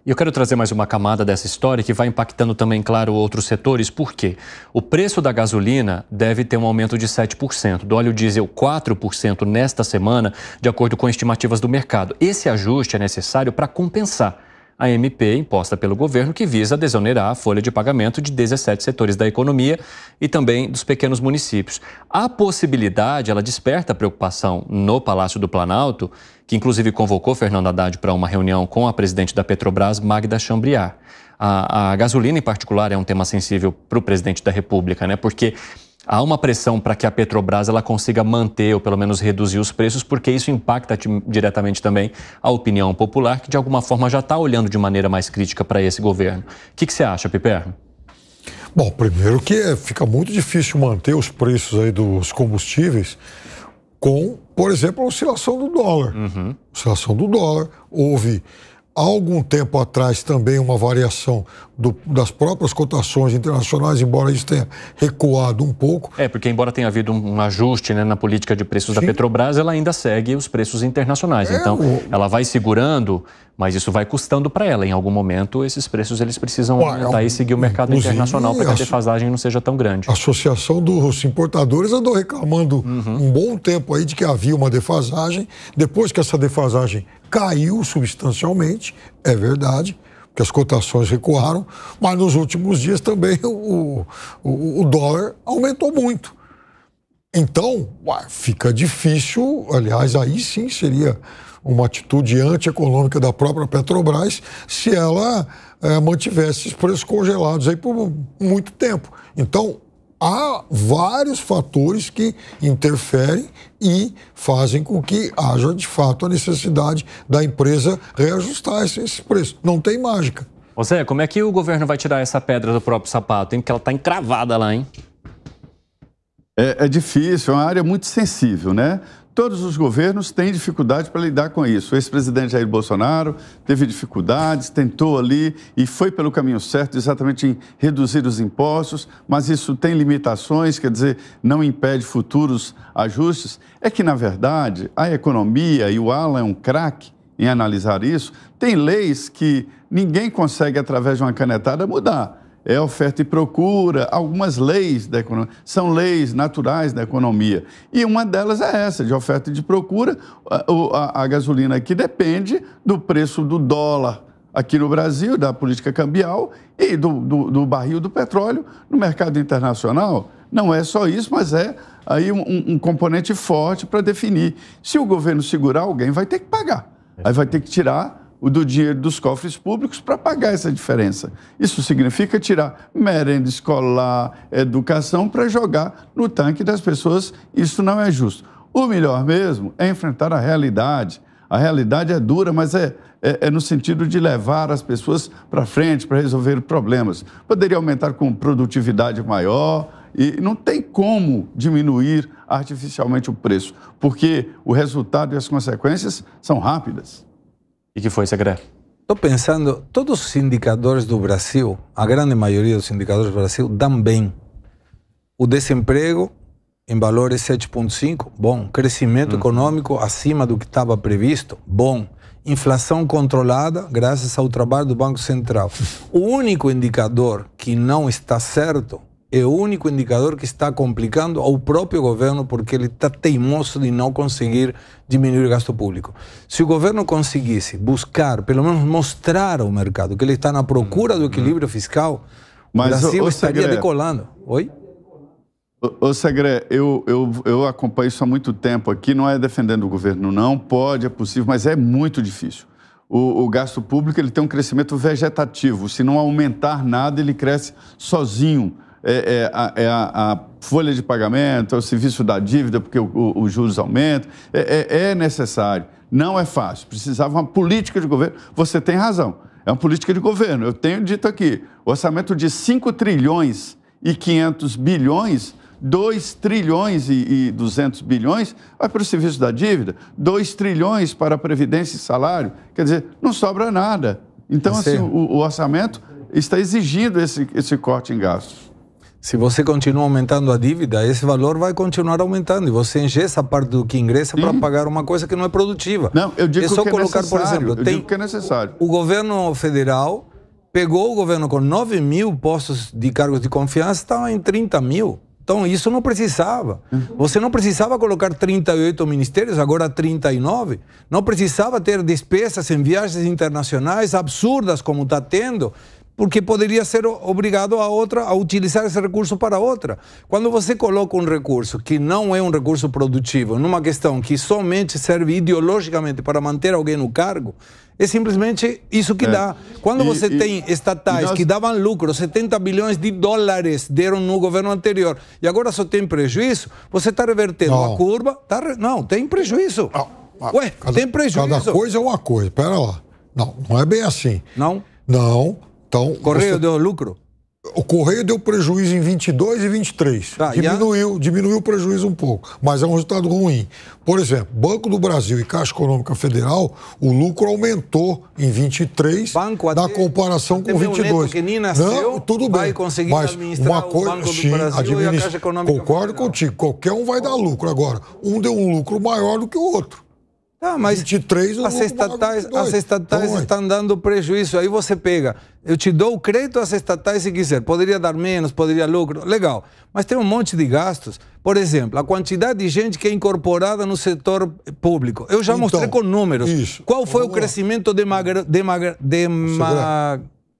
E eu quero trazer mais uma camada dessa história que vai impactando também, claro, outros setores. Por quê? O preço da gasolina deve ter um aumento de 7%, do óleo diesel 4% nesta semana, de acordo com estimativas do mercado. Esse ajuste é necessário para compensar a MP imposta pelo governo, que visa desonerar a folha de pagamento de 17 setores da economia e também dos pequenos municípios. A possibilidade, ela desperta preocupação no Palácio do Planalto, que inclusive convocou Fernando Haddad para uma reunião com a presidente da Petrobras, Magda Chambriard. A gasolina, em particular, é um tema sensível para o presidente da República, né? Porque há uma pressão para que a Petrobras ela consiga manter ou pelo menos reduzir os preços, porque isso impacta diretamente também a opinião popular, que de alguma forma já está olhando de maneira mais crítica para esse governo. O que você acha, Piperno? Bom, primeiro que fica muito difícil manter os preços aí dos combustíveis com, por exemplo, a oscilação do dólar. Oscilação do dólar. Houve, há algum tempo atrás, também uma variação das próprias cotações internacionais, embora isso tenha recuado um pouco. Porque embora tenha havido um ajuste, né, na política de preços da Petrobras, ela ainda segue os preços internacionais. Então, ela vai segurando, mas isso vai custando para ela. Em algum momento, esses preços eles precisam aumentar e seguir o mercado internacional para que a defasagem não seja tão grande. A Associação dos Importadores andou reclamando um bom tempo aí de que havia uma defasagem. Depois que essa defasagem caiu substancialmente, é verdade, porque as cotações recuaram, mas nos últimos dias também o dólar aumentou muito. Então, fica difícil, aliás, aí sim seria uma atitude antieconômica da própria Petrobras se ela mantivesse os preços congelados aí por muito tempo. Então, há vários fatores que interferem e fazem com que haja, de fato, a necessidade da empresa reajustar esse preço. Não tem mágica. Ô Zé, como é que o governo vai tirar essa pedra do próprio sapato, hein? Porque ela está encravada lá, hein? É difícil, é uma área muito sensível, né? Todos os governos têm dificuldade para lidar com isso. O ex-presidente Jair Bolsonaro teve dificuldades, tentou ali e foi pelo caminho certo, exatamente em reduzir os impostos, mas isso tem limitações, quer dizer, não impede futuros ajustes. É que, na verdade, a economia, e o Alan é um craque em analisar isso, tem leis que ninguém consegue, através de uma canetada, mudar. É oferta e procura, algumas leis da economia, são leis naturais da economia. E uma delas é essa, de oferta e de procura. A gasolina aqui depende do preço do dólar aqui no Brasil, da política cambial e do barril do petróleo no mercado internacional. Não é só isso, mas é aí um componente forte para definir. Se o governo segurar, alguém vai ter que pagar. Aí vai ter que tirar do dinheiro dos cofres públicos para pagar essa diferença. Isso significa tirar merenda escolar, educação, para jogar no tanque das pessoas. Isso não é justo. O melhor mesmo é enfrentar a realidade. A realidade é dura, mas é no sentido de levar as pessoas para frente, para resolver problemas. Poderia aumentar com produtividade maior e não tem como diminuir artificialmente o preço, porque o resultado e as consequências são rápidas. E que foi, Segré? Estou pensando, todos os indicadores do Brasil, a grande maioria dos indicadores do Brasil, dão bem. O desemprego em valores 7,5, bom. Crescimento econômico acima do que estava previsto, bom. Inflação controlada, graças ao trabalho do Banco Central. O único indicador que não está certo é o único indicador que está complicando ao próprio governo, porque ele está teimoso de não conseguir diminuir o gasto público. Se o governo conseguisse buscar, pelo menos mostrar ao mercado que ele está na procura do equilíbrio fiscal, o Brasil estaria decolando. Oi? Ô Segré, eu acompanho isso há muito tempo aqui, não é defendendo o governo não, pode, é possível, mas é muito difícil. O gasto público ele tem um crescimento vegetativo, se não aumentar nada, ele cresce sozinho. A folha de pagamento, é o serviço da dívida, porque os juros aumentam, é necessário, não é fácil, precisava uma política de governo, você tem razão, é uma política de governo, eu tenho dito aqui, orçamento de 5 trilhões e 500 bilhões, 2 trilhões e 200 bilhões vai para o serviço da dívida, 2 trilhões para a previdência e salário, quer dizer, não sobra nada. Então, assim, o orçamento está exigindo esse corte em gastos. Se você continua aumentando a dívida, esse valor vai continuar aumentando e você engessa parte do que ingressa para pagar uma coisa que não é produtiva. Não, eu digo só que colocar, é necessário. por exemplo, Digo que é necessário. O governo federal pegou o governo com 9 mil postos de cargos de confiança, estava em 30 mil. Então, isso não precisava. Você não precisava colocar 38 ministérios, agora 39. Não precisava ter despesas em viagens internacionais absurdas como está tendo, porque poderia ser obrigado a utilizar esse recurso para outra. Quando você coloca um recurso que não é um recurso produtivo, numa questão que somente serve ideologicamente para manter alguém no cargo, é simplesmente isso que dá. Quando você tem estatais que davam lucro, 70 bilhões de dólares deram no governo anterior, e agora só tem prejuízo, você está revertendo a curva. Não, tem prejuízo. Ué, tem prejuízo. Cada coisa é uma coisa. Pera lá. Não é bem assim. Não? Não. Então, Correio deu lucro? O Correio deu prejuízo em 22 e 23. Diminuiu o prejuízo um pouco, mas é um resultado ruim. Por exemplo, Banco do Brasil e Caixa Econômica Federal, o lucro aumentou em 23 na comparação com 22. Que nem nasceu, não, tudo bem. Mas uma coisa, Banco do Brasil e a Caixa Econômica Concordo Federal. Contigo, qualquer um vai dar lucro. Agora, um deu um lucro maior do que o outro. Mas 23, as estatais estão dando prejuízo. Aí você pega, eu te dou o crédito às estatais se quiser. Poderia dar menos, poderia lucro, legal. Mas tem um monte de gastos. Por exemplo, a quantidade de gente que é incorporada no setor público. Eu já mostrei com números. Isso. Qual foi o crescimento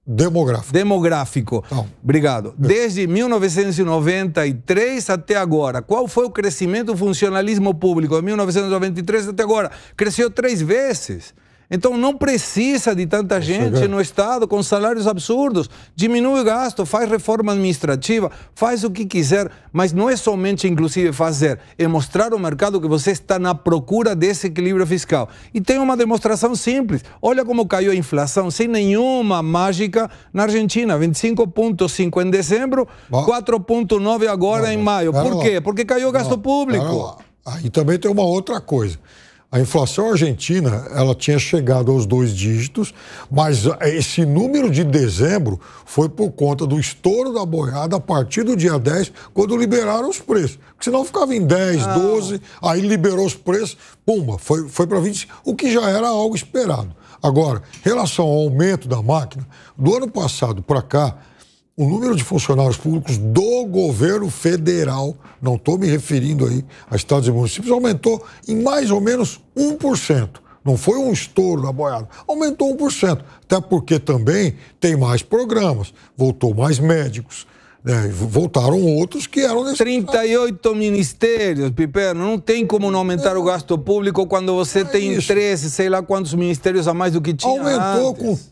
demográfico. Obrigado. Desde 1993 até agora, qual foi o crescimento do funcionalismo público de 1993 até agora? Cresceu 3 vezes. Então não precisa de tanta gente no Estado com salários absurdos. Diminui o gasto, faz reforma administrativa, faz o que quiser, mas não é somente, inclusive, fazer, é mostrar ao mercado que você está na procura desse equilíbrio fiscal. E tem uma demonstração simples. Olha como caiu a inflação, sem nenhuma mágica na Argentina. 25,5 em dezembro, 4,9 agora em maio. Por quê? Porque caiu o gasto público. Aí também tem uma outra coisa. A inflação argentina, ela tinha chegado aos 2 dígitos, mas esse número de dezembro foi por conta do estouro da boiada a partir do dia 10, quando liberaram os preços. Porque senão ficava em 10, 12, aí liberou os preços, pumba, foi para 25, o que já era algo esperado. Agora, em relação ao aumento da máquina, do ano passado para cá, o número de funcionários públicos do governo federal, não estou me referindo aí a estados e municípios, aumentou em mais ou menos 1%. Não foi um estouro da boiada, aumentou 1%. Até porque também tem mais programas, voltou mais médicos, voltaram outros que eram necessários. 38 ministérios, Piperno, não tem como não aumentar o gasto público quando você tem 13, sei lá quantos ministérios a mais do que tinha aumentou antes.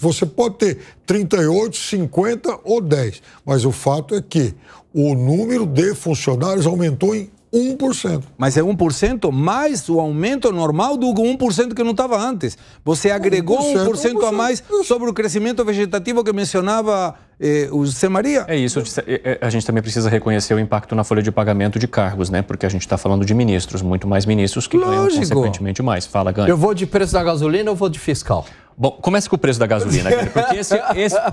Você pode ter 38, 50 ou 10, mas o fato é que o número de funcionários aumentou em 1%. Mas é 1% mais o aumento normal do 1% que não estava antes. Você agregou 1% a mais sobre o crescimento vegetativo que mencionava o José Maria. É isso. A gente também precisa reconhecer o impacto na folha de pagamento de cargos, né? Porque a gente está falando de ministros, muito mais ministros que ganham consequentemente mais. Fala, Gani. Eu vou de preço da gasolina ou vou de fiscal? Bom, comece com o preço da gasolina, Gani, porque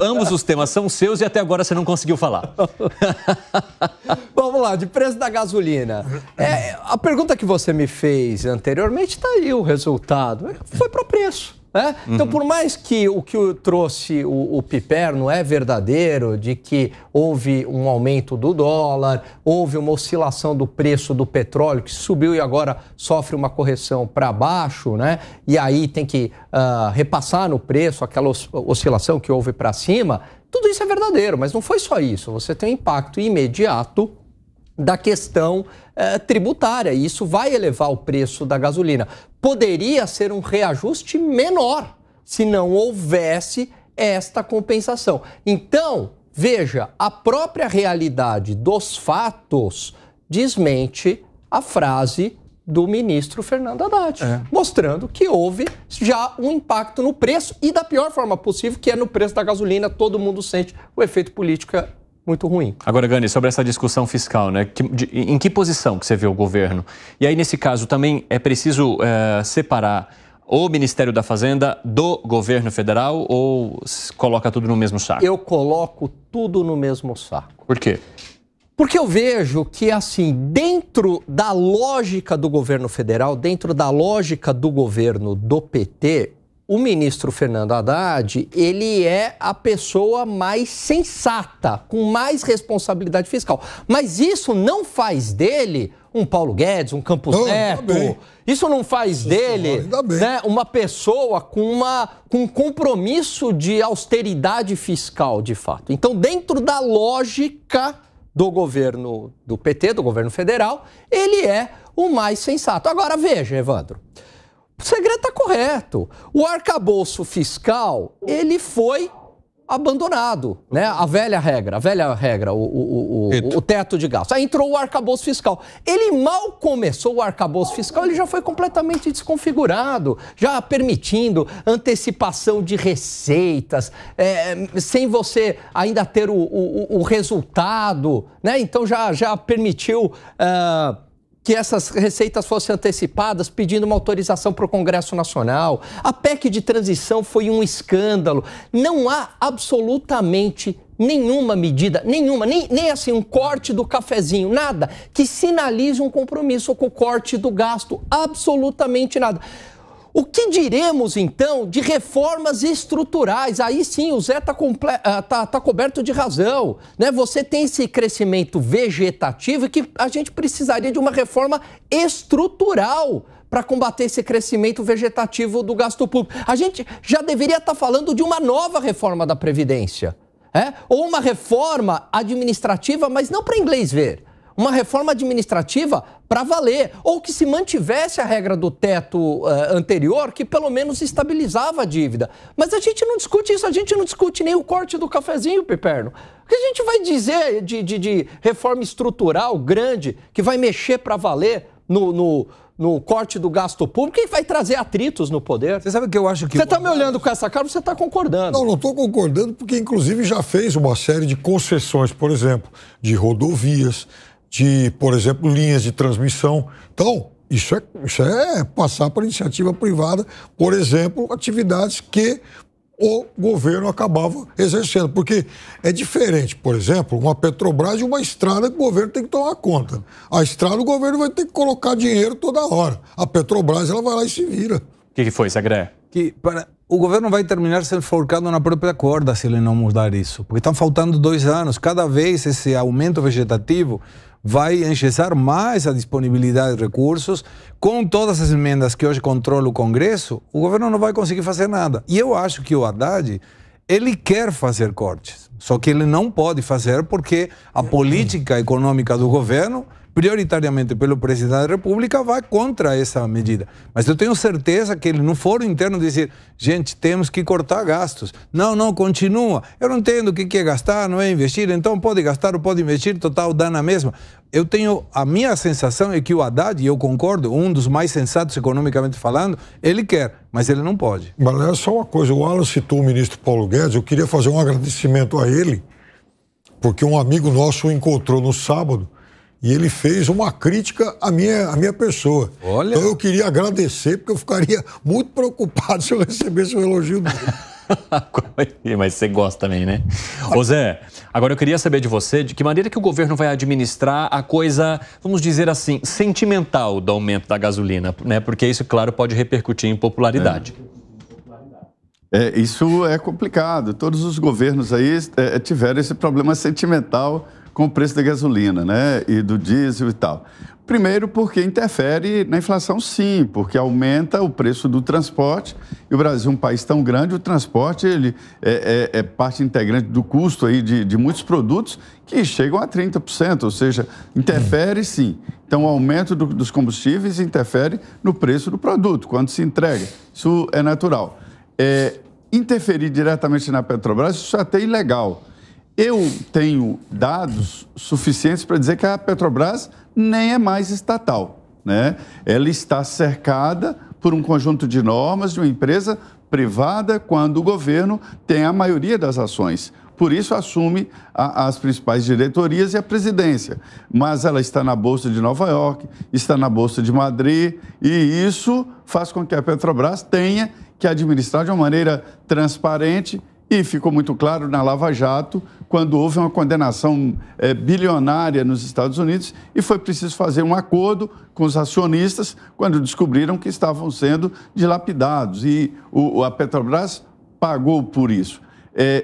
ambos os temas são seus e até agora você não conseguiu falar. Vamos lá, de preço da gasolina. A pergunta que você me fez anteriormente, está aí o resultado. Foi para o preço. Então, por mais que o que trouxe o Piperno é verdadeiro, de que houve um aumento do dólar, houve uma oscilação do preço do petróleo, que subiu e agora sofre uma correção para baixo, né? E aí tem que repassar no preço aquela oscilação que houve para cima, tudo isso é verdadeiro, mas não foi só isso. Você tem um impacto imediato da questão tributária, e isso vai elevar o preço da gasolina. Poderia ser um reajuste menor se não houvesse esta compensação. Então, veja, a própria realidade dos fatos desmente a frase do ministro Fernando Haddad, mostrando que houve já um impacto no preço e da pior forma possível, que é no preço da gasolina. Todo mundo sente o efeito político muito ruim. Agora, Gani, sobre essa discussão fiscal, né? Em que posição que você vê o governo? E aí, nesse caso, também é preciso separar o Ministério da Fazenda do governo federal ou coloca tudo no mesmo saco? Eu coloco tudo no mesmo saco. Por quê? Porque eu vejo que, assim, dentro da lógica do governo federal, dentro da lógica do governo do PT, o ministro Fernando Haddad, ele é a pessoa mais sensata, com mais responsabilidade fiscal. Mas isso não faz dele um Paulo Guedes, um Campos Neto. Isso não faz dele, né, uma pessoa com um compromisso de austeridade fiscal, de fato. Então, dentro da lógica do governo do PT, do governo federal, ele é o mais sensato. Agora, veja, Evandro, o segredo está correto. O arcabouço fiscal, ele foi abandonado, né? A velha regra, o teto de gastos. Aí entrou o arcabouço fiscal. Ele mal começou o arcabouço fiscal, ele já foi completamente desconfigurado, já permitindo antecipação de receitas, sem você ainda ter o resultado, né? Então já permitiu que essas receitas fossem antecipadas, pedindo uma autorização para o Congresso Nacional. A PEC de transição foi um escândalo. Não há absolutamente nenhuma medida, nem assim um corte do cafezinho, nada que sinalize um compromisso com o corte do gasto, absolutamente nada. O que diremos, então, de reformas estruturais? Aí sim, o Zé tá coberto de razão, né? Você tem esse crescimento vegetativo que a gente precisaria de uma reforma estrutural para combater esse crescimento vegetativo do gasto público. A gente já deveria estar falando de uma nova reforma da Previdência, ou uma reforma administrativa, mas não para inglês ver. Uma reforma administrativa para valer, ou que se mantivesse a regra do teto anterior, que pelo menos estabilizava a dívida. Mas a gente não discute isso, a gente não discute nem o corte do cafezinho, Piperno. O que a gente vai dizer de reforma estrutural grande, que vai mexer para valer no corte do gasto público e vai trazer atritos no poder? Você sabe que eu acho que... Você está me olhando com essa cara, você está concordando. Não estou concordando, porque inclusive já fez uma série de concessões, por exemplo, de rodovias, de, por exemplo, linhas de transmissão. Então, isso é passar para a iniciativa privada, por exemplo, atividades que o governo acabava exercendo. Porque é diferente, por exemplo, uma Petrobras e uma estrada que o governo tem que tomar conta. A estrada o governo vai ter que colocar dinheiro toda hora. A Petrobras, ela vai lá e se vira. O que foi, Segré? O governo vai terminar sendo enforcado na própria corda se ele não mudar isso. Porque estão faltando 2 anos. Cada vez esse aumento vegetativo vai engessar mais a disponibilidade de recursos. Com todas as emendas que hoje controla o Congresso, o governo não vai conseguir fazer nada. E eu acho que o Haddad, ele quer fazer cortes, só que ele não pode fazer porque a política econômica do governo, prioritariamente pelo presidente da República, vai contra essa medida. Mas eu tenho certeza que ele, no foro interno, dizer, gente, temos que cortar gastos. Não, continua. Eu não entendo o que é gastar, não é investir, então pode gastar ou pode investir, total, dá na mesma. A minha sensação é que o Haddad, e eu concordo, um dos mais sensatos economicamente falando, ele quer, mas ele não pode. Mas é só uma coisa, o Alan citou o ministro Paulo Guedes, eu queria fazer um agradecimento a ele, porque um amigo nosso o encontrou no sábado, e ele fez uma crítica à minha pessoa. Olha. Então eu queria agradecer, porque eu ficaria muito preocupado se eu recebesse um elogio dele. Mas você gosta também, né? Ô Zé, agora eu queria saber de você de que maneira que o governo vai administrar a coisa, vamos dizer assim, sentimental do aumento da gasolina, né? Porque isso, claro, pode repercutir em popularidade. Isso é complicado. Todos os governos aí tiveram esse problema sentimental com o preço da gasolina, né? E do diesel e tal. Primeiro porque interfere na inflação, sim, porque aumenta o preço do transporte. E o Brasil, um país tão grande, o transporte ele é parte integrante do custo aí de muitos produtos que chegam a 30%, ou seja, interfere sim. Então, o aumento dos combustíveis interfere no preço do produto, quando se entrega. Isso é natural. Interferir diretamente na Petrobras, isso é até ilegal. Eu tenho dados suficientes para dizer que a Petrobras nem é mais estatal, né? Ela está cercada por um conjunto de normas de uma empresa privada quando o governo tem a maioria das ações. por isso assume as principais diretorias e a presidência. Mas ela está na Bolsa de Nova York, está na Bolsa de Madrid, e isso faz com que a Petrobras tenha que administrar de uma maneira transparente, e ficou muito claro na Lava Jato, quando houve uma condenação bilionária nos Estados Unidos e foi preciso fazer um acordo com os acionistas quando descobriram que estavam sendo dilapidados. E a Petrobras pagou por isso.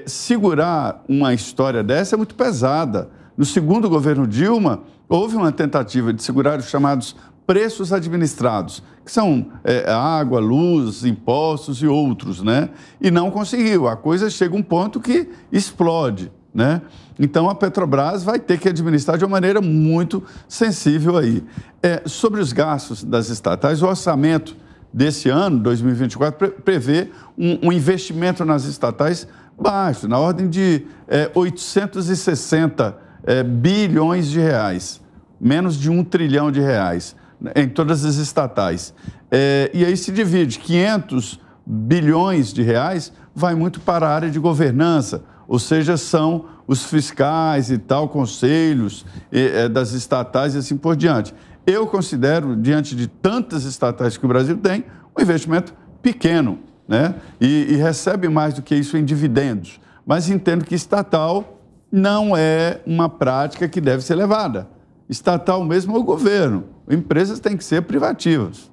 Segurar uma história dessa é muito pesada. No segundo governo Dilma, houve uma tentativa de segurar os chamados preços administrados, que são água, luz, impostos e outros, né? E não conseguiu. A coisa chega a um ponto que explode, né? Então, a Petrobras vai ter que administrar de uma maneira muito sensível aí. Sobre os gastos das estatais, o orçamento desse ano, 2024, prevê um investimento nas estatais baixo, na ordem de 860 bilhões de reais, menos de 1 trilhão de reais, em todas as estatais. E aí se divide, 500 bilhões de reais vai muito para a área de governança, ou seja, são os fiscais e tal, conselhos das estatais e assim por diante. Eu considero, diante de tantas estatais que o Brasil tem, um investimento pequeno, né? E recebe mais do que isso em dividendos. Mas entendo que estatal não é uma prática que deve ser levada. Estatal mesmo é o governo. Empresas têm que ser privativas.